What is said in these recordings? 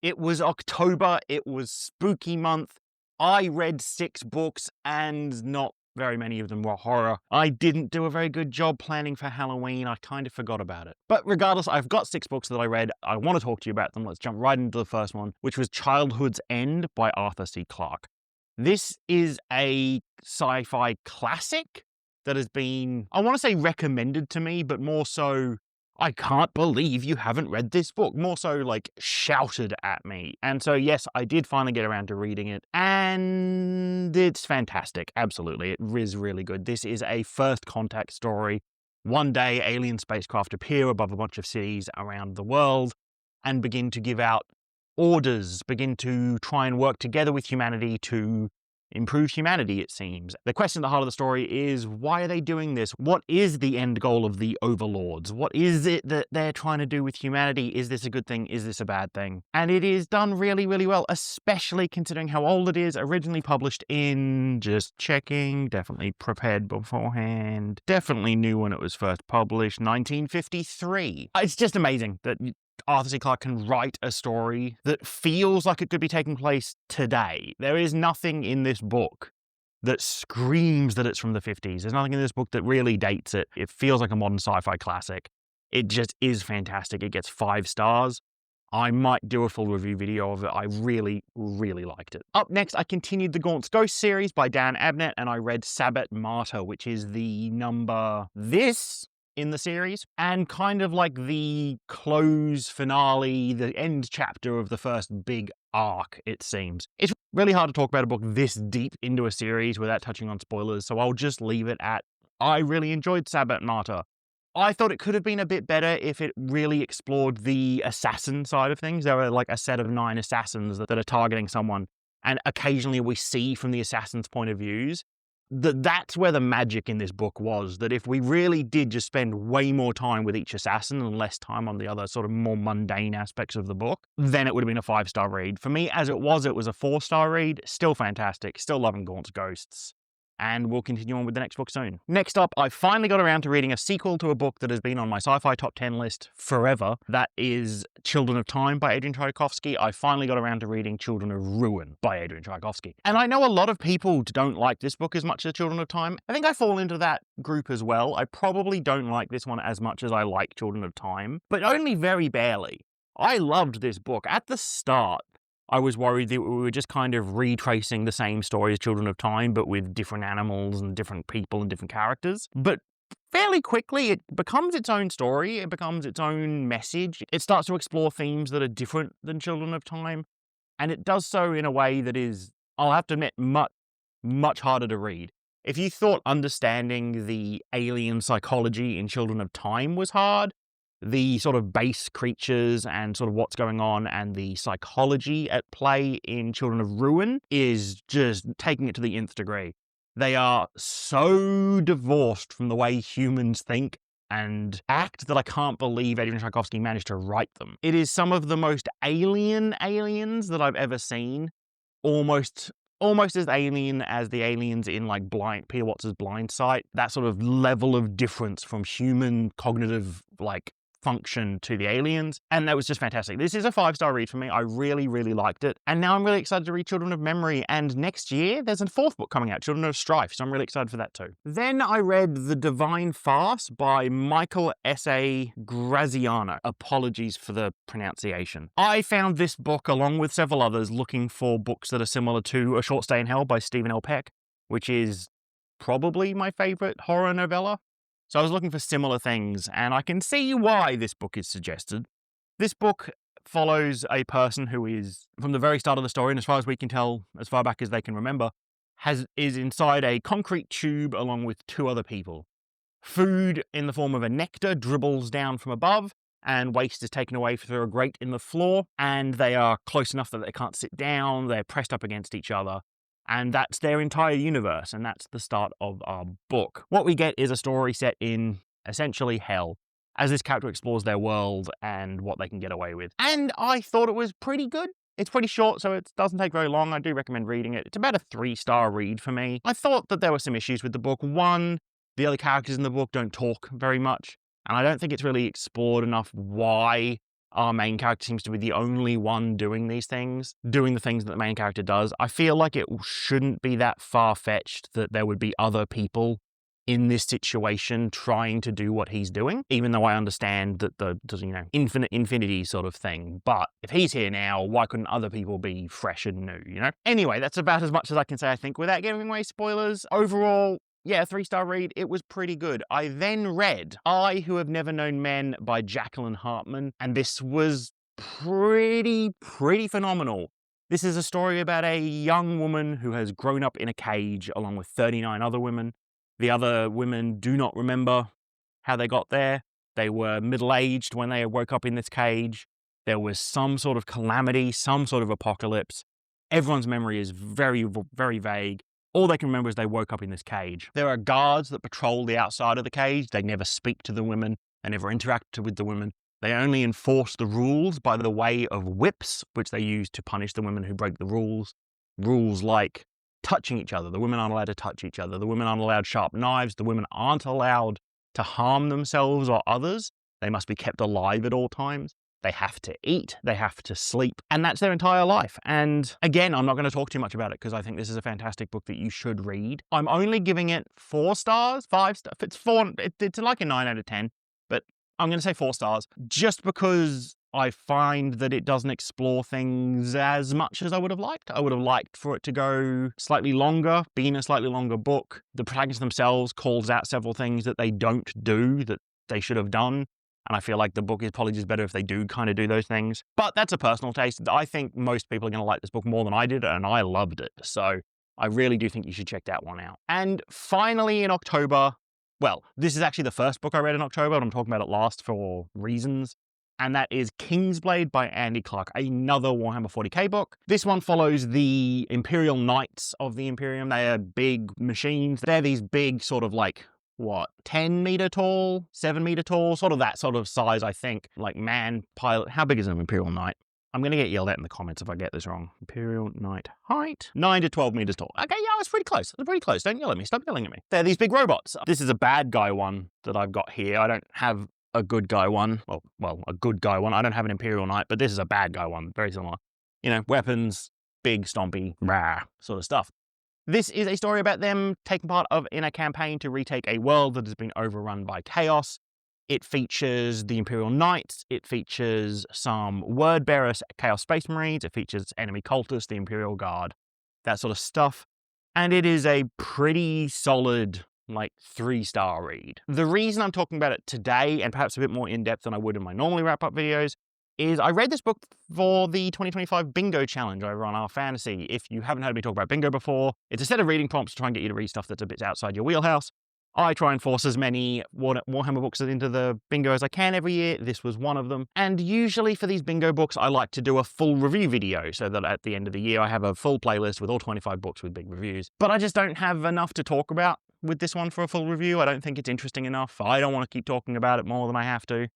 It was October, it was spooky month. I read 6 books and not very many of them were horror. I didn't do a very good job planning for Halloween. I kind of forgot about it. But regardless, I've got 6 books that I read. I want to talk to you about them. Let's jump right into the first one, which was Childhood's End by Arthur C. Clarke. This is a sci-fi classic that has been, I want to say recommended to me, but more so, I can't believe you haven't read this book. More so like shouted at me. And so yes, I did finally get around to reading it and it's fantastic. Absolutely. It is really good. This is a first contact story. One day alien spacecraft appear above a bunch of cities around the world and begin to give out orders, begin to try and work together with humanity to improve humanity, it seems. The question at the heart of the story is, why are they doing this? What is the end goal of the overlords? What is it that they're trying to do with humanity? Is this a good thing? Is this a bad thing? And it is done really, really well, especially considering how old it is. Originally published in, just checking, definitely prepared beforehand, definitely knew when it was first published, 1953. It's just amazing that Arthur C. Clarke can write a story that feels like it could be taking place today. There is nothing in this book that screams that it's from the 50s. There's nothing in this book that really dates it. It feels like a modern sci-fi classic. It just is fantastic. It gets 5 stars. I might do a full review video of it. I really, really liked it. Up next, I continued the Gaunt's Ghost series by ℕ𝕚𝕚𝕚, and I read ℓ𝕚𝕚𝕚, which is the number this in the series, and kind of like the close finale, the end chapter of the first big arc, it seems. It's really hard to talk about a book this deep into a series without touching on spoilers, so I'll just leave it at, I really enjoyed ℓ𝕚𝕚𝕚. I thought it could have been a bit better if it really explored the assassin side of things. There are like a set of 9 assassins that are targeting someone, and occasionally we see from the assassin's point of views. That's where the magic in this book was, that if we really did just spend way more time with each assassin and less time on the other sort of more mundane aspects of the book, then it would have been a 5-star read. For me, as it was a 4-star read. Still fantastic, still loving Gaunt's Ghosts. And we'll continue on with the next book soon. Next up, I finally got around to reading a sequel to a book that has been on my sci-fi top 10 list forever. That is Children of Time by Adrian Tchaikovsky. I finally got around to reading Children of Ruin by Adrian Tchaikovsky. And I know a lot of people don't like this book as much as Children of Time. I think I fall into that group as well. I probably don't like this one as much as I like Children of Time, but only very barely. I loved this book. At the start, I was worried that we were just kind of retracing the same story as Children of Time, but with different animals and different people and different characters. But fairly quickly, it becomes its own story. It becomes its own message. It starts to explore themes that are different than Children of Time. And it does so in a way that is, I'll have to admit, much harder to read. If you thought understanding the alien psychology in Children of Time was hard, the sort of base creatures and sort of what's going on and the psychology at play in Children of Ruin is just taking it to the nth degree. They are so divorced from the way humans think and act that I can't believe Adrian Tchaikovsky managed to write them. It is some of the most alien aliens that I've ever seen. Almost as alien as the aliens in like Peter Watts' Blind Sight. That sort of level of difference from human cognitive like function to the aliens, and that was just fantastic. This is a 5-star read for me. I really, really liked it, and now I'm really excited to read Children of Memory, and next year there's a 4th book coming out, Children of Strife, so I'm really excited for that too. Then I read The Divine Farce by Michael S.A. Graziano. Apologies for the pronunciation. I found this book, along with several others, looking for books that are similar to A Short Stay in Hell by Stephen L. Peck, which is probably my favourite horror novella. So I was looking for similar things, and I can see why this book is suggested. This book follows a person who is, from the very start of the story, and as far as we can tell, as far back as they can remember, is inside a concrete tube along with 2 other people. Food in the form of a nectar dribbles down from above, and waste is taken away through a grate in the floor, and they are close enough that they can't sit down, they're pressed up against each other. And that's their entire universe, and that's the start of our book. What we get is a story set in, essentially, hell, as this character explores their world and what they can get away with. And I thought it was pretty good. It's pretty short, so it doesn't take very long. I do recommend reading it. It's about a 3-star read for me. I thought that there were some issues with the book. One, the other characters in the book don't talk very much, and I don't think it's really explored enough why our main character seems to be the only one doing these things, doing the things that the main character does. I feel like it shouldn't be that far-fetched that there would be other people in this situation trying to do what he's doing, even though I understand that the infinite infinity sort of thing. But if he's here now, why couldn't other people be fresh and new, you know? Anyway, that's about as much as I can say, I think, without giving away spoilers. Overall, yeah, 3-star read. It was pretty good. I then read I Who Have Never Known Men by Jacqueline Hartman, and this was pretty phenomenal. This is a story about a young woman who has grown up in a cage along with 39 other women. The other women do not remember how they got there. They were middle-aged when they woke up in this cage. There was some sort of calamity, some sort of apocalypse. Everyone's memory is very vague. All they can remember is they woke up in this cage. There are guards that patrol the outside of the cage. They never speak to the women. They never interact with the women. They only enforce the rules by the way of whips, which they use to punish the women who break the rules. Rules like touching each other. The women aren't allowed to touch each other. The women aren't allowed sharp knives. The women aren't allowed to harm themselves or others. They must be kept alive at all times. They have to eat, they have to sleep, and that's their entire life. And again, I'm not going to talk too much about it because I think this is a fantastic book that you should read. I'm only giving it 4 stars, 5 stars. If it's 4, it's like a 9 out of 10, but I'm going to say 4 stars just because I find that it doesn't explore things as much as I would have liked. I would have liked for it to go slightly longer, being a slightly longer book. The protagonists themselves calls out several things that they don't do that they should have done. And I feel like the book is probably just better if they do kind of do those things. But that's a personal taste. I think most people are going to like this book more than I did, and I loved it. So I really do think you should check that one out. And finally in October, well, this is actually the first book I read in October, and I'm talking about it last for reasons. And that is Kingsblade by Andy Clark, another Warhammer 40k book. This one follows the Imperial Knights of the Imperium. They are big machines. They're these big sort of like, what, 10 meter tall, 7 meter tall, sort of that sort of size, I think. Like man, pilot. How big is an Imperial Knight? I'm going to get yelled at in the comments if I get this wrong. Imperial Knight height, 9 to 12 meters tall. Okay, yeah, that's pretty close. That's pretty close. Don't yell at me. Stop yelling at me. They're these big robots. This is a bad guy one that I've got here. I don't have a good guy one. Well, a good guy one. I don't have an Imperial Knight, but this is a bad guy one. Very similar. You know, weapons, big, stompy, rah, sort of stuff. This is a story about them taking part in a campaign to retake a world that has been overrun by chaos. It features the Imperial Knights. It features some word-bearer Chaos Space Marines. It features enemy cultists, the Imperial Guard, that sort of stuff. And it is a pretty solid, like, 3-star read. The reason I'm talking about it today, and perhaps a bit more in-depth than I would in my normally wrap-up videos, is I read this book for the 2025 Bingo Challenge over on Our Fantasy. If you haven't heard me talk about bingo before, it's a set of reading prompts to try and get you to read stuff that's a bit outside your wheelhouse. I try and force as many Warhammer books into the bingo as I can every year. This was one of them. And usually for these bingo books, I like to do a full review video so that at the end of the year, I have a full playlist with all 25 books with big reviews. But I just don't have enough to talk about with this one for a full review. I don't think it's interesting enough. I don't want to keep talking about it more than I have to.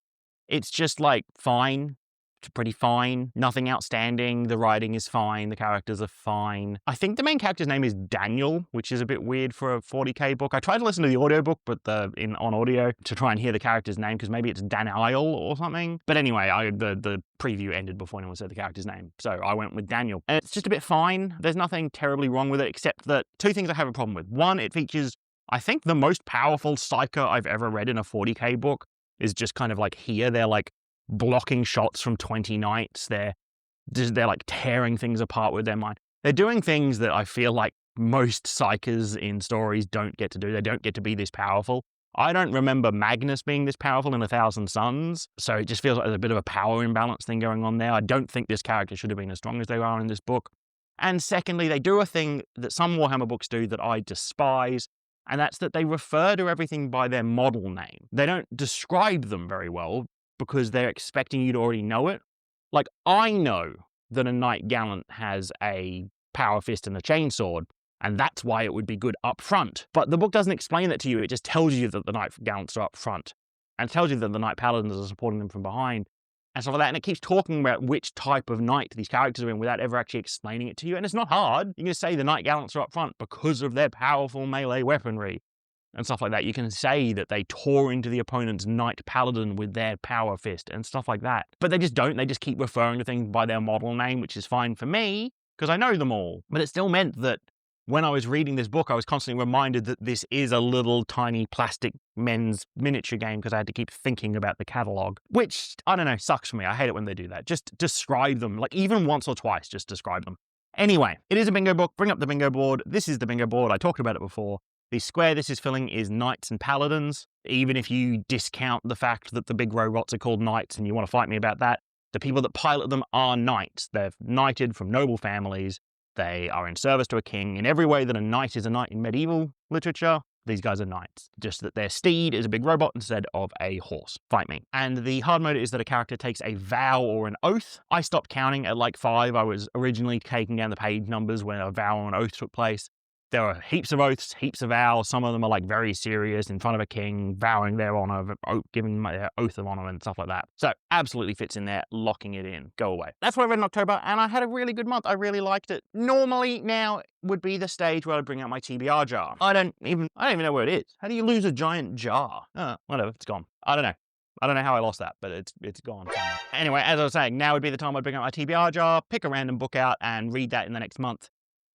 It's just like fine. It's pretty fine. Nothing outstanding. The writing is fine. The characters are fine. I think the main character's name is Daniel, which is a bit weird for a 40k book. I tried to listen to the audiobook, but on audio to try and hear the character's name, because maybe it's 𝕤𝕤𝕟 or something. But anyway, the preview ended before anyone said the character's name, so I went with Daniel. And it's just a bit fine. There's nothing terribly wrong with it, except that 2 things I have a problem with. One, it features, I think, the most powerful psyker I've ever read in a 40k book is just kind of like here. They're like blocking shots from 20 knights. They're like tearing things apart with their mind. They're doing things that I feel like most psychers in stories don't get to do. They don't get to be this powerful. I don't remember Magnus being this powerful in 1,000 Suns, so it just feels like there's a bit of a power imbalance thing going on there. I don't think this character should have been as strong as they are in this book. And secondly, they do a thing that some Warhammer books do that I despise, and that's that they refer to everything by their model name. They don't describe them very well, because they're expecting you to already know it. Like, I know that a Knight Gallant has a power fist and a chainsword, and that's why it would be good up front. But the book doesn't explain that to you. It just tells you that the Knight Gallants are up front, and tells you that the Knight Paladins are supporting them from behind, and stuff like that. And it keeps talking about which type of knight these characters are in without ever actually explaining it to you. And it's not hard. You can just say the Knight Gallants are up front because of their powerful melee weaponry. and stuff like that. You can say that they tore into the opponent's knight paladin with their power fist and stuff like that. But they just don't. They just keep referring to things by their model name, which is fine for me because I know them all. But it still meant that when I was reading this book, I was constantly reminded that this is a little tiny plastic men's miniature game because I had to keep thinking about the catalog, which, I don't know, sucks for me. I hate it when they do that. Just describe them, like even once or twice, just describe them. Anyway, it is a bingo book. Bring up the bingo board. This is the bingo board. I talked about it before. The square this is filling is knights and paladins. Even if you discount the fact that the big robots are called knights and you want to fight me about that, the people that pilot them are knights. They're knighted from noble families. They are in service to a king in every way that a knight is a knight in medieval literature. These guys are knights, just that their steed is a big robot instead of a horse. Fight me. And the hard mode is that a character takes a vow or an oath. I stopped counting at like 5. I was originally taking down the page numbers when a vow or an oath took place. There are heaps of oaths, heaps of vows. Some of them are like very serious in front of a king, vowing their honor, giving their oath of honor and stuff like that. So absolutely fits in there, locking it in. Go away. That's what I read in October, and I had a really good month. I really liked it. Normally now would be the stage where I bring out my TBR jar. I don't even know where it is. How do you lose a giant jar? Whatever, it's gone. I don't know. I don't know how I lost that, but it's gone somewhere. Anyway, as I was saying, now would be the time I'd bring out my TBR jar, pick a random book out, and read that in the next month.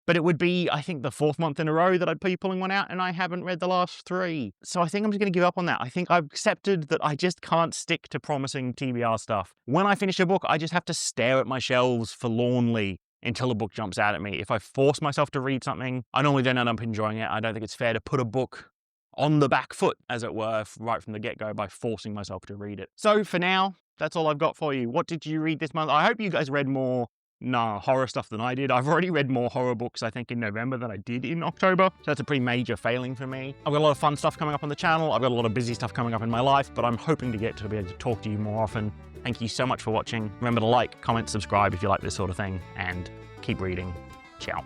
But it would be, I think, the 4th month in a row that I'd be pulling one out, and I haven't read the last 3. So I think I'm just going to give up on that. I think I've accepted that I just can't stick to promising TBR stuff. When I finish a book, I just have to stare at my shelves forlornly until a book jumps out at me. If I force myself to read something, I normally don't end up enjoying it. I don't think it's fair to put a book on the back foot, as it were, right from the get-go by forcing myself to read it. So for now, that's all I've got for you. What did you read this month? I hope you guys read more horror stuff than I did. I've already read more horror books, I think, in November than I did in October. So that's a pretty major failing for me. I've got a lot of fun stuff coming up on the channel. I've got a lot of busy stuff coming up in my life, but I'm hoping to get to be able to talk to you more often. Thank you so much for watching. Remember to like, comment, subscribe if you like this sort of thing, and keep reading. Ciao.